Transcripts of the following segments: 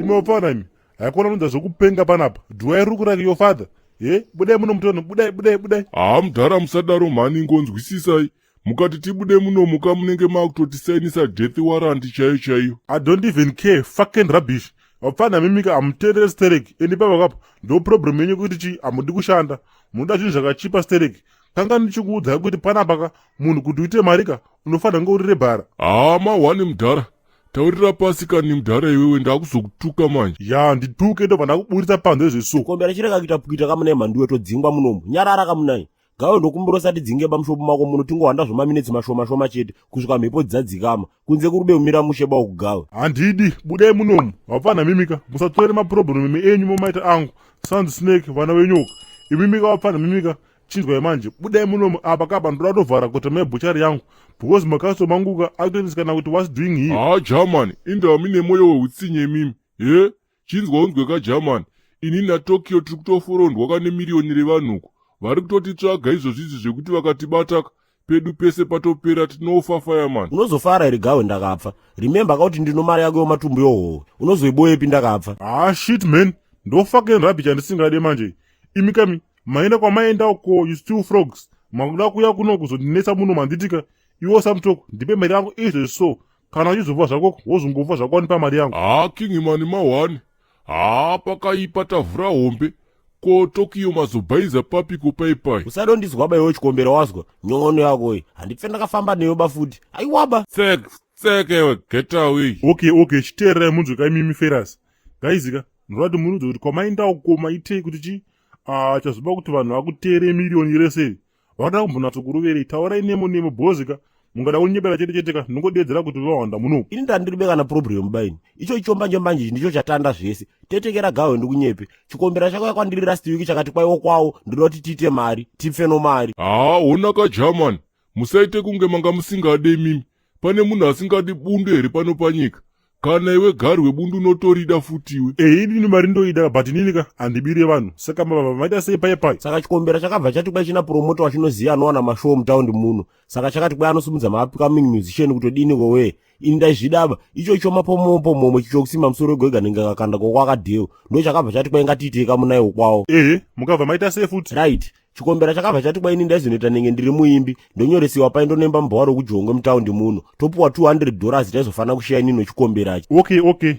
Imofana imi. Haikona unonza zvokupenga panapa. Do I look like your father? Budai muno mutono, budai. Mudhara musadaro mhani ngonzwisisai. Mukati tibude muno muka munenge makutotisainisa death warrant chaiyo. I don't even care, fucking rubbish. Wafana mimika amuteerere stereki. Eni papa kapo, ndo problem yenyu kuti chi amudi kushanda. Munoda zvinhu zvakachipa stereki. Kanga ndichikuudza kuti panapa munhu kuti uite marika unofana ngourire bhara. Mawani mudhara. Taurira pasi kani mudhara iwewe ndakuzokutuka manje. Ya ndituke ndo vana kuburisa panze zvesu. Kombera chireka kuita kuita kamune manduwe todzingwa munomu. Nyarara kamunai. Gawe ndokumbura sati dzinge pamushopo mako muno tingohanda zvomaminitsi mashoma chete kusvika mhepo dzadzikama kunze kurube umira musheba wokugawe. Handidi budai munomu wafana mimika musatswere maproblemu enyu mumaita angu Sand Snake vana venyoka. Imimika wafana mimika chinzwa manje budai munomu apa kapa ndoda tovhara kuti mebhuchari yangu because makaso manguka akutotisikana kuti what's doing here. German indawa mine moyo weutsinye mimi. Chinzwa unzwe ka German. Ini na Tokyo tiri kutoforondwa kane miliyoni revanhuko. Vari kutotitsvaga izvozvizvi zvekuti vakatibataka pedu pese patopera tinofa fireman. Unozofara here gawe ndakapfa. Remember kuti ndino mari yako yomatumbu yohoho. Unozoiboyepi ndakapfa. Shit man. Ndo fucking rubbish andisingade manje. Imikami maenda kwamaenda uko you steal frogs. Makuda kuya kuno kuzondinetsa muno manditika. Iwo samtoko ndipe mari yangu izvo so. Kana uchizobva zvako wozongofa zvako wanipa mari yangu. King mani mawani. Pakaipa Tavhura Hombe. Ko Tokyo mazobhaiza papi kupaipai. Usadondizwa iwe chikombera wazwa. Nyongono yako iyi. Handipfe ndakafamba neyo bafuti. Aiwaba. Tseke get away. Okay, chiteerera munzwe kaimimi feras. Gaizika, ndorati munudze kuti kwamaenda uko maite kuti chi chazoba kuti vanhu vakuteere miliyoni rese. Vada kumbonatso kuruverei taurai nemo bhozika. Mungada kunyepera chete nongodedzera kuti vawanda muno. Ini ndandiribe kana problem baini. Icho ichombanje ndicho chatanda zvese. Tetekera gawe ndikunyepe. Chikombera chako yakwandiri last week chakati kwaiwo kwawo ndinoda kuti tiite mari, tipfe no mari. Ona ka German. Musaite kunge manga musingade mimi. Pane munhu asingadi bundu here pano panyika. Kana iwe gari webundu unotorida futiwe. Ini mari ndoida but ninika handibire vanhu. Saka mababa maita sei pai. Saka chikombera chakabva chati kwai china promoter wachinoziya anowana mashow mutaundi muno. Saka chakati kwai anosumudza ma-upcoming musician kutodini kowe. Ini ndaizvidaba. Icho chomapomomo chichokusima musoro wegwega nengakakanda kokwakadheyo. Ndo chakabva chati kwai ngatiite kamunaiwo kwawo. Mukabva maita sei futi. Right. Chikombera chakabva chati kwai ini ndaizonoita nenge ndiri muimbi ndonyoresiwa paindonemba mbawaro kujongwe mutaundi muno topuwa $200 taizofana kushiya inino chikomberachi. Okay.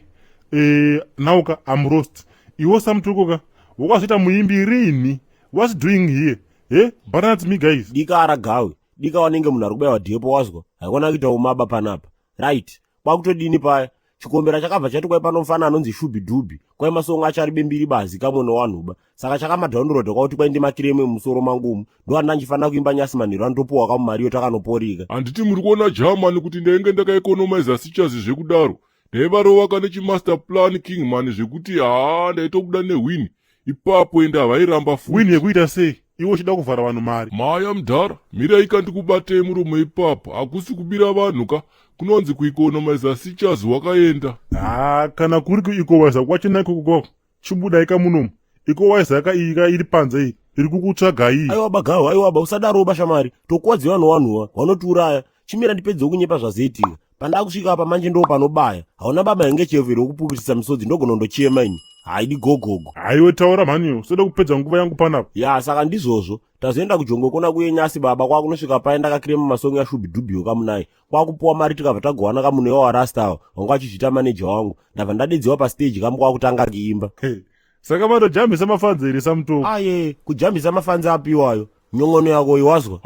Nauka I'm roast. Iwo samtukoka wakazita muimbi rini. What's doing here? Balance me guys. Dika aragawe. Dika wanenge munhu ari kubayiwa dhepo wazwa. Haikona kuita umaba panapa. Right. Kwakutodini paya. Chikombera chakabva chati kwai panomufana anonzi Shubidubi. Kwai masongo achari bembiri bazi kamwe nowanhuba. Saka chakamadownload kwauti kwai ndimakireme mumusoro mangumu. Ndo andachifana kuimba nyasi manhero anotopuwa kamumari yotakanoporika. Handiti muri kuona German kuti ndainge ndakaeconomize sichazi zvekudaro. Ndaivarovaka nechimaster plan king man zvekuti ndaitobuda newini. Ipapo enda vairamba futi. Wini yekuita sei? Iwo chida kuvhara vanhu mari. Maya mudhara, mirai kandikubatei muromo ipapo. Hakusi kubira vanhu ka. Kunonzi kueconomize sichazi wakaenda. Kana kuri kueconomize kwachinako kwako. Chibuda ika munomu. Economize yaka iri panze iyi. Iri kukutsvaga iyi. Aiwaba usadaro bashamari. Tokuwadziwa vanhuwa vanotiuraya. Chimira ndipedze kunyepa zvazoitika. Pandakusvika apa manje ndo panobaya. Hauna baba yange chevu rokupukutisa misodzi ndogonondochema ini. Haidi gogogo. Aiwe taura maniyo, soda kupedza nguva yangu panapa. Ya saka ndizvozvo. Tazoenda kujongwe kona kuyenyasi baba kwakunosvika paenda kakirema masongo ya Shubidubi kamunai. Kwakupuwa mari tikabva tagowana kamunhu wa Rasta wanga achizvita manager wangu. Ndabva ndadedziwa pa stage kamwe kwakutanga kuimba. Saka madojambisa mafanzi iri samto. Kujambisa mafanzi apiwayo. Nyongono yako iwazwa.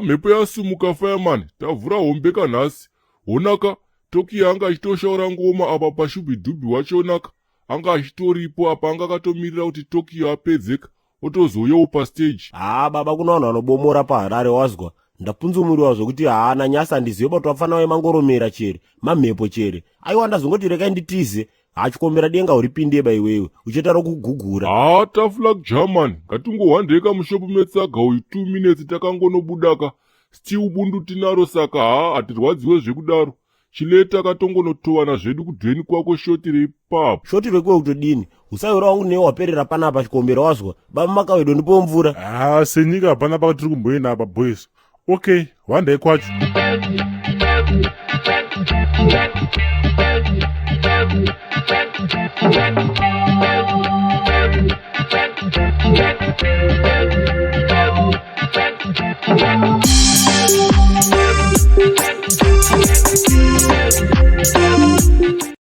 Mhepo yasumuka fireman. Tavhura Hombe kanhasi. Onaka Tokyo anga achitoshaura ngoma apa paShubidubi wachonaka. Anga achitoripo apa anga akatomirira kuti Tokyo apedzeka otozouyawo pa stage. Baba kuna vanhu vanobomora paHarare wazwa. Ndapunzumuriwa zvokuti na nyasa ndizive kuti wafana wemangoromera chere mamhepo chere. Aiwa ndazongoti rekai nditize. Chikombera denga uripindeba iwewe ucheta rokugugura. Tafula German ngatingohandeka mushopu metsaga uyu 2 minutes takangonobudaka. Still bundu tinaro saka hatirwadziwe zvekudaro. Chileta katongonotovana zvedu kudhweni kwako shoti reipapo. Shoti rekuwe kutodini. Usaiura wangu newe waperera panapa chikombera wazwa. Baba makawedo ndipo mvura. Senyika hapana pakatiri kumboenda apa boys. Okay, wandai kwacho.